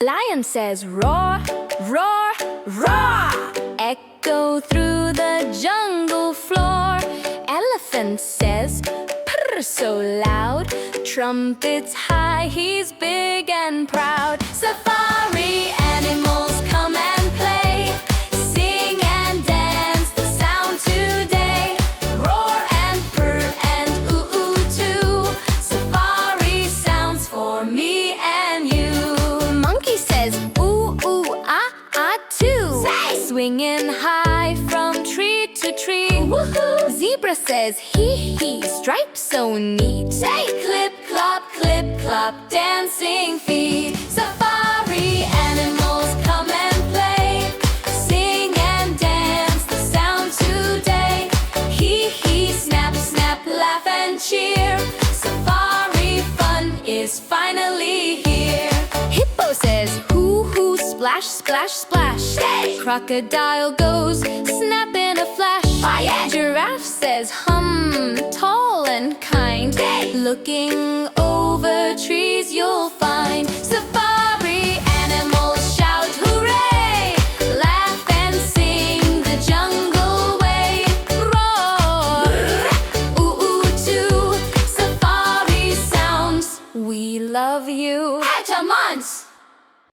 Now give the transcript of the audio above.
Lion says roar, roar, roar. Echo through the jungle floor. Elephant says purr so loud. Trumpets high, he's big and proud. Safari animals come and play. Sing and dance the sound today. Roar and purr and ooh ooh too. Safari sounds for me and you. Monkey says ooh ooh ah ah too. Say! Swinging high from tree to tree. Woohoo! Zebra says hee hee, stripes so neat. Say clip clop, dancing feet. Safari animals come and play. Sing and dance the sound today. Hee hee, snap snap, laugh and cheer. Safari fun is finally here. Hippo says hoo hoo, splash splash splash. Hey! Crocodile goes snap in a flash. Giraffe says hum, tall and kind. Hey! Looking over trees you'll find.